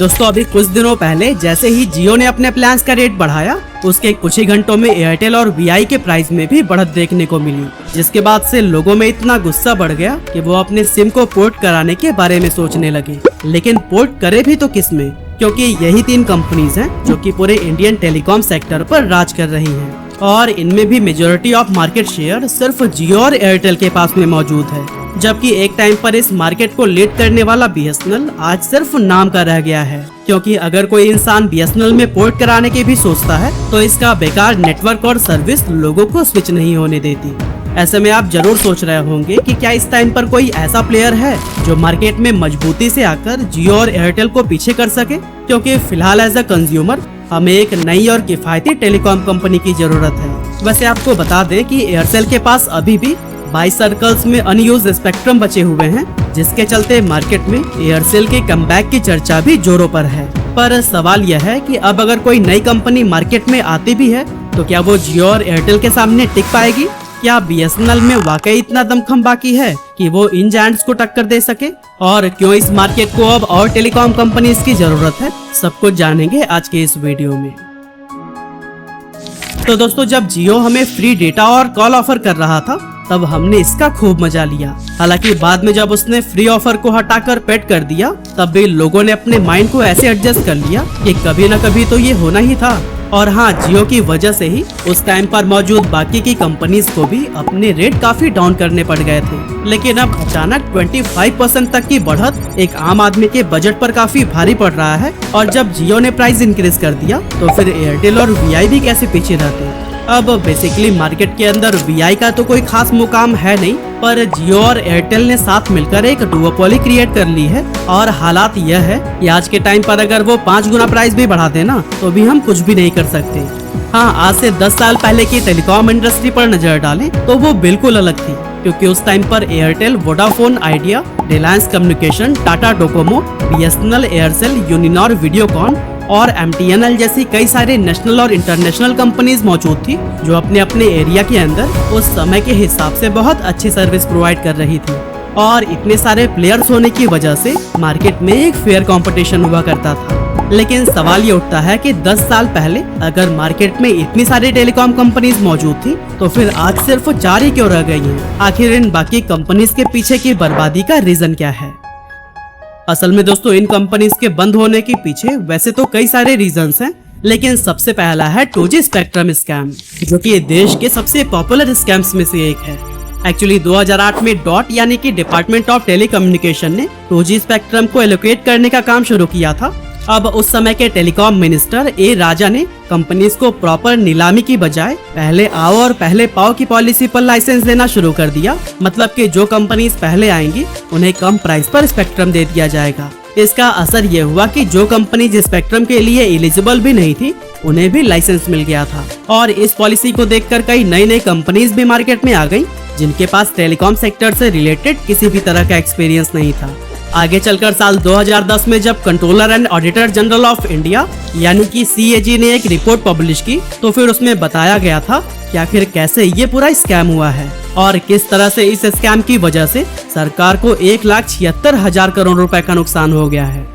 दोस्तों अभी कुछ दिनों पहले जैसे ही जियो ने अपने प्लान्स का रेट बढ़ाया, उसके कुछ ही घंटों में एयरटेल और वीआई के प्राइस में भी बढ़त देखने को मिली, जिसके बाद से लोगों में इतना गुस्सा बढ़ गया कि वो अपने सिम को पोर्ट कराने के बारे में सोचने लगे। लेकिन पोर्ट करे भी तो किस में, क्योंकि यही 3 कंपनीज हैं जो कि पूरे इंडियन टेलीकॉम सेक्टर पर राज कर रही हैं और इनमें भी मेजॉरिटी ऑफ मार्केट शेयर सिर्फ जियो और एयरटेल के पास में मौजूद है। जबकि एक टाइम पर इस मार्केट को लीड करने वाला बीएसएनएल आज सिर्फ नाम का रह गया है, क्योंकि अगर कोई इंसान बीएसएनएल में पोर्ट कराने के भी सोचता है तो इसका बेकार नेटवर्क और सर्विस लोगों को स्विच नहीं होने देती। ऐसे में आप जरूर सोच रहे होंगे कि क्या इस टाइम पर कोई ऐसा प्लेयर है जो मार्केट में मजबूती से आकर जियो और एयरटेल को पीछे कर सके, क्योंकि फिलहाल एज अ कंज्यूमर हमें एक नई और किफायती टेलीकॉम कंपनी की जरूरत है। वैसे आपको बता दें कि एयरसेल के पास अभी भी 22 सर्कल्स में अनयूज्ड स्पेक्ट्रम बचे हुए हैं, जिसके चलते मार्केट में एयरसेल के कमबैक की चर्चा भी जोरों पर है। पर सवाल यह है कि अब अगर कोई नई कंपनी मार्केट में आती भी है तो क्या वो जियो और एयरटेल के सामने टिक पाएगी? क्या बीएसएनएल में वाकई इतना दमखम बाकी है कि वो इन जायंट्स को टक्कर दे सके? और क्यों इस मार्केट को अब और टेलीकॉम कंपनीज की जरूरत है, सब कुछ जानेंगे आज के इस वीडियो में। तो दोस्तों जब जियो हमें फ्री डेटा और कॉल ऑफर कर रहा था तब हमने इसका खूब मजा लिया। हालांकि बाद में जब उसने फ्री ऑफर को हटाकर पेड कर दिया तब भी लोगों ने अपने माइंड को ऐसे एडजस्ट कर लिया कि कभी न कभी तो ये होना ही था। और हाँ, जियो की वजह से ही उस टाइम पर मौजूद बाकी की कंपनीज को भी अपने रेट काफी डाउन करने पड़ गए थे। लेकिन अब अचानक 25% तक की बढ़त एक आम आदमी के बजट पर काफी भारी पड़ रहा है। और जब जियो ने प्राइस इंक्रीज कर दिया तो फिर एयरटेल और वीआई भी कैसे पीछे रहते। अब बेसिकली मार्केट के अंदर वीआई का तो कोई खास मुकाम है नहीं, पर जियो और एयरटेल ने साथ मिलकर एक डुओपोली क्रिएट कर ली है। और हालात यह है कि आज के टाइम पर अगर वो 5 गुना प्राइस भी बढ़ा देना तो भी हम कुछ भी नहीं कर सकते। हाँ, आज से 10 साल पहले की टेलीकॉम इंडस्ट्री पर नजर डालें तो वो बिल्कुल अलग थी, क्योंकि उस टाइम पर Airtel, Vodafone idea, Reliance communication, Tata Docomo, BSNL, Aircel, Uninor, Videocon और एमटीएनएल जैसी कई सारे नेशनल और इंटरनेशनल कंपनीज मौजूद थी जो अपने अपने एरिया के अंदर उस समय के हिसाब से बहुत अच्छी सर्विस प्रोवाइड कर रही थी। और इतने सारे प्लेयर्स होने की वजह से मार्केट में एक फेयर कंपटीशन हुआ करता था। लेकिन सवाल ये उठता है कि 10 साल पहले अगर मार्केट में इतनी सारी टेलीकॉम कंपनीज मौजूद थी तो फिर आज सिर्फ 4 ही क्यों रह गई हैं? आखिर इन बाकी कंपनीज के पीछे की बर्बादी का रीजन क्या है? असल में दोस्तों इन कंपनीज के बंद होने के पीछे वैसे तो कई सारे रीजंस हैं, लेकिन सबसे पहला है 2G स्पेक्ट्रम स्कैम, जो कि देश के सबसे पॉपुलर स्कैम्स में से एक है। एक्चुअली 2008 में डॉट यानी कि डिपार्टमेंट ऑफ टेलीकम्युनिकेशन ने 2G स्पेक्ट्रम को एलोकेट करने का काम शुरू किया था। अब उस समय के टेलीकॉम मिनिस्टर ए राजा ने कंपनीज को प्रॉपर नीलामी की बजाय पहले आओ और पहले पाओ की पॉलिसी पर लाइसेंस देना शुरू कर दिया। मतलब कि जो कंपनीज पहले आएंगी उन्हें कम प्राइस पर स्पेक्ट्रम दे दिया जाएगा। इसका असर ये हुआ कि जो कंपनीज स्पेक्ट्रम के लिए एलिजिबल भी नहीं थी उन्हें भी लाइसेंस मिल गया था। और इस पॉलिसी को देखकर कई नई कंपनीज भी मार्केट में आ गयी जिनके पास टेलीकॉम सेक्टर से रिलेटेड किसी भी तरह का एक्सपीरियंस नहीं था। आगे चलकर साल 2010 में जब controller and auditor general of India यानी कि CAG ने एक रिपोर्ट पब्लिश की तो फिर उसमें बताया गया था कि आखिर कैसे ये पूरा स्कैम हुआ है और किस तरह से इस स्कैम की वजह से सरकार को 1,76,000 करोड़ रुपए का नुकसान हो गया है।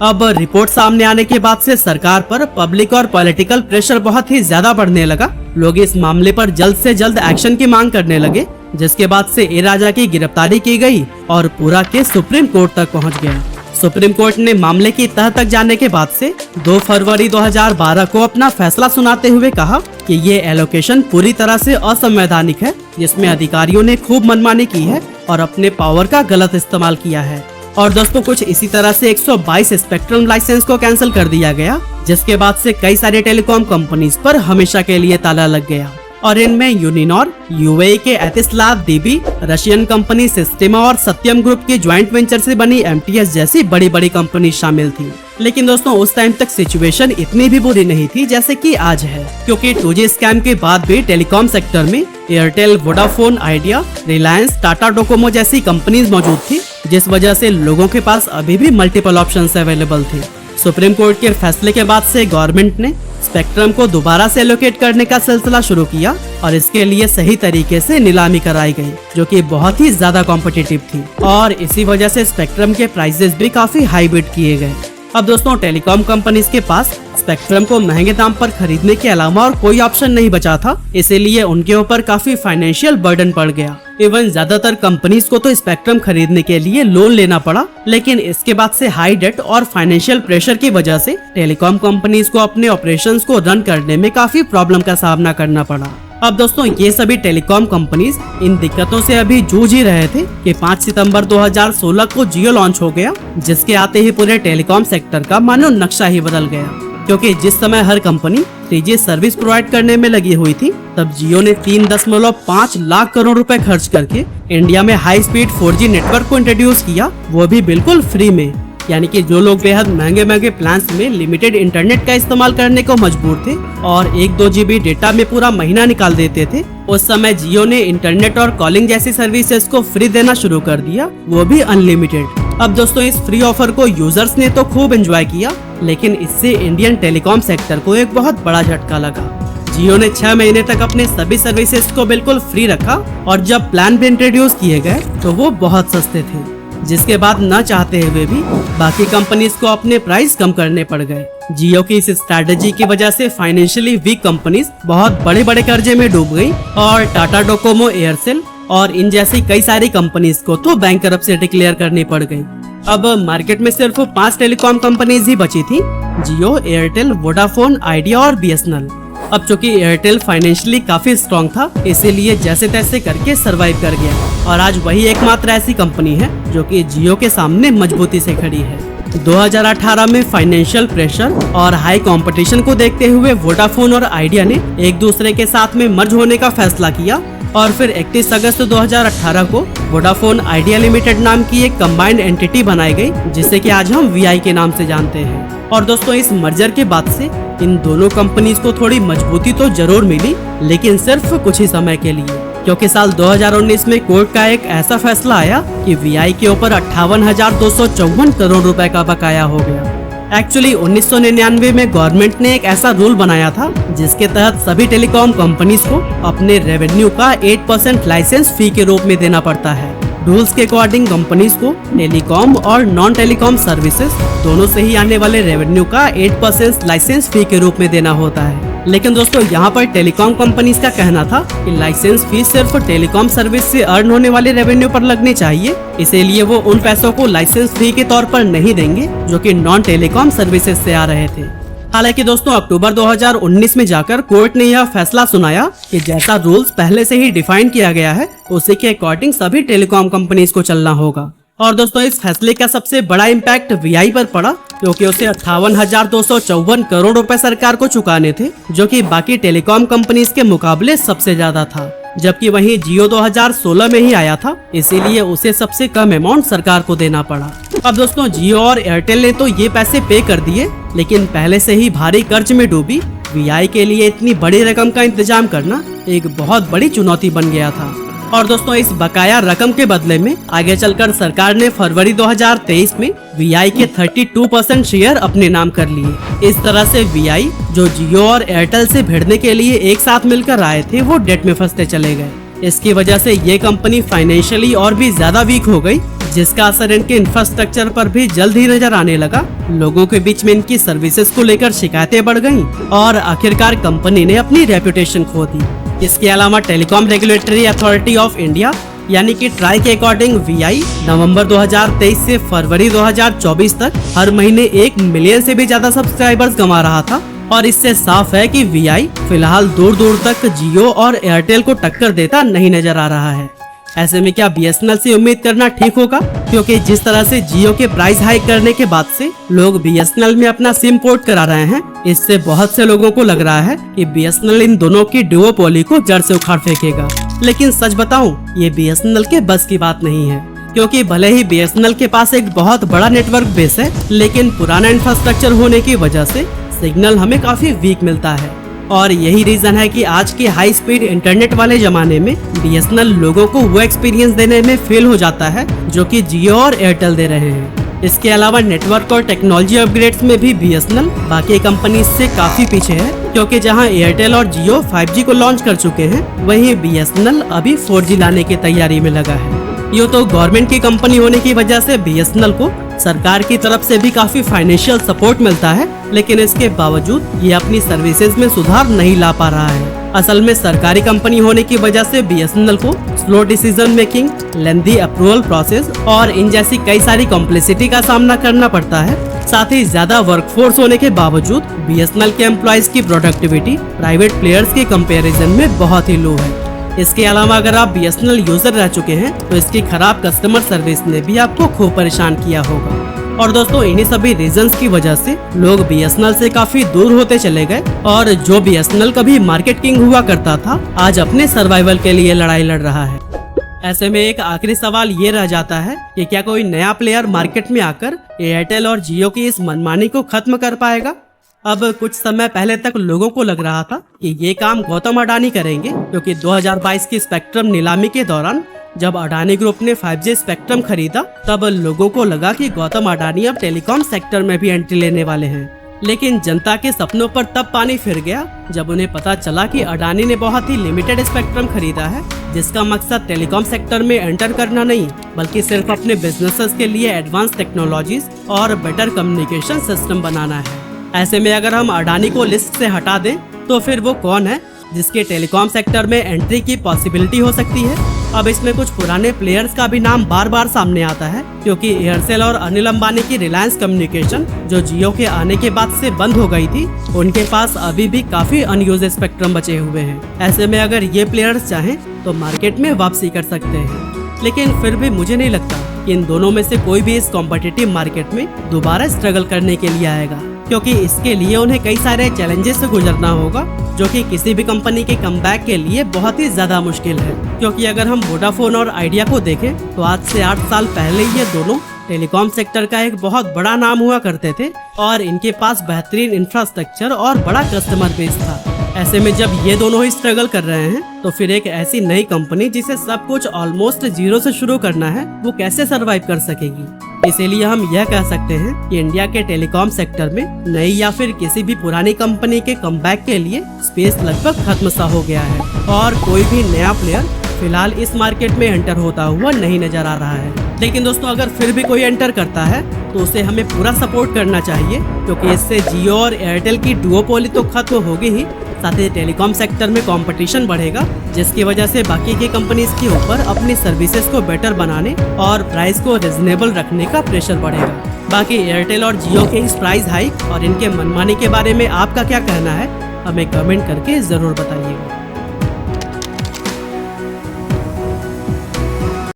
अब रिपोर्ट सामने आने के बाद से सरकार पर पब्लिक और पॉलिटिकल प्रेशर बहुत ही ज्यादा बढ़ने लगा। लोग इस मामले पर जल्द से जल्द एक्शन की मांग करने लगे, जिसके बाद से ए राजा की गिरफ्तारी की गई और पूरा केस सुप्रीम कोर्ट तक पहुंच गया। सुप्रीम कोर्ट ने मामले की तह तक जाने के बाद से 2 फरवरी 2012 को अपना फैसला सुनाते हुए कहा कि ये एलोकेशन पूरी तरह से असंवैधानिक है, जिसमें अधिकारियों ने खूब मनमानी की है और अपने पावर का गलत इस्तेमाल किया है। और दोस्तों कुछ इसी तरह से 122 स्पेक्ट्रम लाइसेंस को कैंसिल कर दिया गया, जिसके बाद से कई सारे टेलीकॉम कंपनीज पर हमेशा के लिए ताला लग गया। और इनमें यूनिनॉर, यूएई के एतिसलात डीबी, रशियन कंपनी सिस्टेमा और सत्यम ग्रुप की ज्वाइंट वेंचर से बनी एमटीएस जैसी बड़ी बड़ी कंपनी शामिल थी। लेकिन दोस्तों उस टाइम तक सिचुएशन इतनी भी बुरी नहीं थी जैसे कि आज है, क्योंकि 2G स्कैम के बाद भी टेलीकॉम सेक्टर में Airtel, Vodafone idea, Reliance, Tata Docomo जैसी कंपनीज मौजूद थी, जिस वजह से लोगों के पास अभी भी मल्टीपल ऑप्शंस अवेलेबल थे। सुप्रीम कोर्ट के फैसले के बाद से गवर्नमेंट ने स्पेक्ट्रम को दोबारा से एलोकेट करने का सिलसिला शुरू किया और इसके लिए सही तरीके से नीलामी कराई गई, जो कि बहुत ही ज्यादा कॉम्पिटिटिव थी और इसी वजह से स्पेक्ट्रम के प्राइसेस भी काफी हाई बिड किए गए। अब दोस्तों टेलीकॉम कंपनीज के पास स्पेक्ट्रम को महंगे दाम पर खरीदने के अलावा और कोई ऑप्शन नहीं बचा था, इसीलिए उनके ऊपर काफी फाइनेंशियल बर्डन पड़ गया। इवन ज्यादातर कंपनीज को तो स्पेक्ट्रम खरीदने के लिए लोन लेना पड़ा, लेकिन इसके बाद से हाई डेट और फाइनेंशियल प्रेशर की वजह से टेलीकॉम कंपनीज को अपने ऑपरेशंस को रन करने में काफी प्रॉब्लम का सामना करना पड़ा। अब दोस्तों ये सभी टेलीकॉम कंपनीज इन दिक्कतों से अभी जूझ ही रहे थे कि 5 सितंबर 2016 को जियो लॉन्च हो गया, जिसके आते ही पूरे टेलीकॉम सेक्टर का मानो नक्शा ही बदल गया। क्योंकि जिस समय हर कंपनी 3G सर्विस प्रोवाइड करने में लगी हुई थी, तब जियो ने 3.5 लाख करोड़ रुपए खर्च करके इंडिया में हाई स्पीड 4G नेटवर्क को इंट्रोड्यूस किया, वो भी बिल्कुल फ्री में। यानी कि जो लोग बेहद महंगे महंगे प्लान्स में लिमिटेड इंटरनेट का इस्तेमाल करने को मजबूर थे और 1-2 GB डेटा में पूरा महीना निकाल देते थे, उस समय जियो ने इंटरनेट और कॉलिंग जैसी सर्विसेज को फ्री देना शुरू कर दिया, वो भी अनलिमिटेड। अब दोस्तों इस फ्री ऑफर को यूजर्स ने तो खूब एंजॉय किया, लेकिन इससे इंडियन टेलीकॉम सेक्टर को एक बहुत बड़ा झटका लगा। जियो ने 6 महीने तक अपने सभी सर्विसेज को बिल्कुल फ्री रखा और जब प्लान भी इंट्रोड्यूस किए गए तो वो बहुत सस्ते थे, जिसके बाद न चाहते हुए भी बाकी कंपनीज को अपने प्राइस कम करने पड़ गए। जियो की इस स्ट्रैटेजी की वजह से फाइनेंशियली वीक कंपनीज बहुत बड़े बड़े कर्जे में डूब गई और टाटा डोकोमो, एयरसेल और इन जैसी कई सारी कंपनीज को तो बैंकरप्सी डिक्लेयर करनी पड़ गई। अब मार्केट में सिर्फ 5 टेलीकॉम कंपनीज ही बची थी, जियो, एयरटेल, वोडाफोन, आइडिया और BSNL। अब चूंकि एयरटेल फाइनेंशियली काफी स्ट्रॉन्ग था, इसीलिए जैसे तैसे करके सरवाइव कर गया और आज वही एकमात्र ऐसी कंपनी है जो कि जियो के सामने मजबूती से खड़ी है। 2018 में फाइनेंशियल प्रेशर और हाई कंपटीशन को देखते हुए वोडाफोन और आइडिया ने एक दूसरे के साथ में मर्ज होने का फैसला किया और फिर 31 अगस्त 2018 को वोडाफोन आइडिया लिमिटेड नाम की एक कंबाइंड एंटिटी बनाई गई, जिसे कि आज हम VI के नाम से जानते हैं। और दोस्तों इस मर्जर के बाद से इन दोनों कंपनीज को थोड़ी मजबूती तो जरूर मिली, लेकिन सिर्फ कुछ ही समय के लिए, क्योंकि साल 2019 में कोर्ट का एक ऐसा फैसला आया कि VI के ऊपर 58,254 करोड़ रुपए का बकाया हो गया। एक्चुअली 1999 में गवर्नमेंट ने एक ऐसा रूल बनाया था जिसके तहत सभी टेलीकॉम कंपनीज को अपने रेवेन्यू का 8% लाइसेंस फी के रूप में देना पड़ता है। रूल्स के अकॉर्डिंग कंपनीज को टेलीकॉम और नॉन टेलीकॉम सर्विसेज दोनों से ही आने वाले रेवेन्यू का 8% लाइसेंस फी के रूप में देना होता है। लेकिन दोस्तों यहाँ पर टेलीकॉम कंपनीज का कहना था कि लाइसेंस फी सिर्फ टेलीकॉम सर्विस से अर्न होने वाले रेवेन्यू पर लगनी चाहिए, इसीलिए वो उन पैसों को लाइसेंस फी के तौर पर नहीं देंगे जो कि नॉन टेलीकॉम सर्विसेज से आ रहे थे। हालांकि दोस्तों अक्टूबर 2019 में जाकर कोर्ट ने यह फैसला सुनाया कि जैसा रूल्स पहले से ही डिफाइन किया गया है, उसी के अकॉर्डिंग सभी टेलीकॉम कंपनीज को चलना होगा। और दोस्तों इस फैसले का सबसे बड़ा इम्पैक्ट VI पर पड़ा, क्योंकि उसे 58,254 करोड़ रुपए सरकार को चुकाने थे, जो कि बाकी टेलीकॉम कंपनीज के मुकाबले सबसे ज्यादा था। जबकि वहीं जियो 2016 में ही आया था, इसीलिए उसे सबसे कम अमाउंट सरकार को देना पड़ा। अब दोस्तों जियो और एयरटेल ने तो ये पैसे पे कर दिए, लेकिन पहले से ही भारी कर्ज में डूबी VI के लिए इतनी बड़ी रकम का इंतजाम करना एक बहुत बड़ी चुनौती बन गया था। और दोस्तों इस बकाया रकम के बदले में आगे चलकर सरकार ने फरवरी 2023 में VI के 32% शेयर अपने नाम कर लिए। इस तरह से VI जो जियो और एयरटेल से भिड़ने के लिए एक साथ मिलकर आए थे, वो डेट में फंसते चले गए। इसकी वजह से ये कंपनी फाइनेंशियली और भी ज्यादा वीक हो गई, जिसका असर इनके इंफ्रास्ट्रक्चर पर भी जल्द ही नजर आने लगा। लोगों के बीच में इनकी सर्विसेज को लेकर शिकायतें बढ़ गईं और आखिरकार कंपनी ने अपनी रेपुटेशन खो दी। इसके अलावा telecom regulatory authority of India यानी कि ट्राई के अकॉर्डिंग VI नवंबर 2023 से फरवरी 2024 तक हर महीने 1 मिलियन से भी ज्यादा सब्सक्राइबर्स गंवा रहा था। और इससे साफ है कि VI फिलहाल दूर दूर तक जियो और एयरटेल को टक्कर देता नहीं नजर आ रहा है। ऐसे में क्या BSNL से उम्मीद करना ठीक होगा? क्योंकि जिस तरह से जियो के प्राइस हाइक करने के बाद से लोग BSNL में अपना सिम पोर्ट करा रहे हैं, इससे बहुत से लोगों को लग रहा है कि BSNL इन दोनों की डुओपोली को जड़ से उखाड़ फेंकेगा। लेकिन सच बताऊं, ये BSNL के बस की बात नहीं है, क्योंकि भले ही BSNL के पास एक बहुत बड़ा नेटवर्क बेस है, लेकिन पुराना इंफ्रास्ट्रक्चर होने की वजह से सिग्नल हमें काफी वीक मिलता है। और यही रीजन है कि आज के हाई स्पीड इंटरनेट वाले जमाने में BSNL लोगों को वो एक्सपीरियंस देने में फेल हो जाता है जो कि जियो और एयरटेल दे रहे हैं। इसके अलावा नेटवर्क और टेक्नोलॉजी अपग्रेड्स में भी BSNL बाकी कंपनी से काफी पीछे है, क्योंकि जहां एयरटेल और जियो 5G को लॉन्च कर चुके हैं, वहीं BSNL अभी 4G लाने की तैयारी में लगा है। यूँ तो गवर्नमेंट की कंपनी होने की वजह से BSNL को सरकार की तरफ से भी काफी फाइनेंशियल सपोर्ट मिलता है, लेकिन इसके बावजूद ये अपनी सर्विसेज में सुधार नहीं ला पा रहा है। असल में सरकारी कंपनी होने की वजह से BSNL को slow decision making, lengthy approval process और इन जैसी कई सारी कॉम्प्लेक्सिटी का सामना करना पड़ता है। साथ ही ज्यादा वर्कफोर्स होने के बावजूद BSNL के एम्प्लॉयज की प्रोडक्टिविटी प्राइवेट प्लेयर्स के कंपैरिजन में बहुत ही लो है। इसके अलावा अगर आप BSNL यूजर रह चुके हैं तो इसकी खराब कस्टमर सर्विस ने भी आपको खूब परेशान किया होगा। और दोस्तों, इन्हीं सभी रीजंस की वजह से लोग BSNL से काफी दूर होते चले गए और जो BSNL कभी मार्केट किंग हुआ करता था, आज अपने सर्वाइवल के लिए लड़ाई लड़ रहा है। ऐसे में एक आखिरी सवाल ये रह जाता है कि क्या कोई नया प्लेयर मार्केट में आकर एयरटेल और जियो की इस मनमानी को खत्म कर पाएगा? अब कुछ समय पहले तक लोगों को लग रहा था कि ये काम गौतम अडानी करेंगे, क्योंकि 2022 की स्पेक्ट्रम नीलामी के दौरान जब अडानी ग्रुप ने 5G स्पेक्ट्रम खरीदा, तब लोगों को लगा कि गौतम अडानी अब टेलीकॉम सेक्टर में भी एंट्री लेने वाले हैं। लेकिन जनता के सपनों पर तब पानी फिर गया जब उन्हें पता चला कि अडानी ने बहुत ही लिमिटेड स्पेक्ट्रम खरीदा है, जिसका मकसद टेलीकॉम सेक्टर में एंटर करना नहीं, बल्कि सिर्फ अपने बिजनेसेस के लिए एडवांस टेक्नोलॉजीज और बेटर कम्युनिकेशन सिस्टम बनाना है। ऐसे में अगर हम अडानी को लिस्ट से हटा दें तो फिर वो कौन है जिसके टेलीकॉम सेक्टर में एंट्री की पॉसिबिलिटी हो सकती है? अब इसमें कुछ पुराने प्लेयर्स का भी नाम बार बार सामने आता है, क्योंकि एयरसेल और अनिल अंबानी की रिलायंस कम्युनिकेशन जो जियो के आने के बाद से बंद हो गई थी, उनके पास अभी भी काफी अनयूज स्पेक्ट्रम बचे हुए हैं। ऐसे में अगर ये प्लेयर्स चाहें तो मार्केट में वापसी कर सकते हैं, लेकिन फिर भी मुझे नहीं लगता कि इन दोनों में से कोई भी इस कॉम्पिटिटिव मार्केट में दोबारा स्ट्रगल करने के लिए आएगा, क्योंकि इसके लिए उन्हें कई सारे चैलेंजेस से गुजरना होगा, जो कि किसी भी कंपनी के कमबैक के लिए बहुत ही ज्यादा मुश्किल है। क्योंकि अगर हम वोडाफोन और आइडिया को देखें तो आज से 8 साल पहले ये दोनों टेलीकॉम सेक्टर का एक बहुत बड़ा नाम हुआ करते थे और इनके पास बेहतरीन इंफ्रास्ट्रक्चर और बड़ा कस्टमर बेस था। ऐसे में जब ये दोनों ही स्ट्रगल कर रहे हैं तो फिर एक ऐसी नई कंपनी जिसे सब कुछ ऑलमोस्ट जीरो से शुरू करना है, वो कैसे सरवाइव कर सकेगी? इसीलिए हम यह कह सकते हैं कि इंडिया के टेलीकॉम सेक्टर में नई या फिर किसी भी पुरानी कंपनी के कमबैक के लिए स्पेस लगभग खत्म सा हो गया है और कोई भी नया प्लेयर फिलहाल इस मार्केट में एंटर होता हुआ नहीं नजर आ रहा है। लेकिन दोस्तों, अगर फिर भी कोई एंटर करता है तो उसे हमें पूरा सपोर्ट करना चाहिए, क्योंकि इससे जियो और एयरटेल की डुओपोली तो खत्म होगी ही, साथ ही टेलीकॉम सेक्टर में कंपटीशन बढ़ेगा, जिसकी वजह से बाकी की कंपनीज के ऊपर अपनी सर्विसेज को बेटर बनाने और प्राइस को रिजनेबल रखने का प्रेशर बढ़ेगा। बाकी एयरटेल और जियो के इस प्राइस हाइक और इनके मनमानी के बारे में आपका क्या कहना है, हमें कमेंट करके जरूर बताइएगा।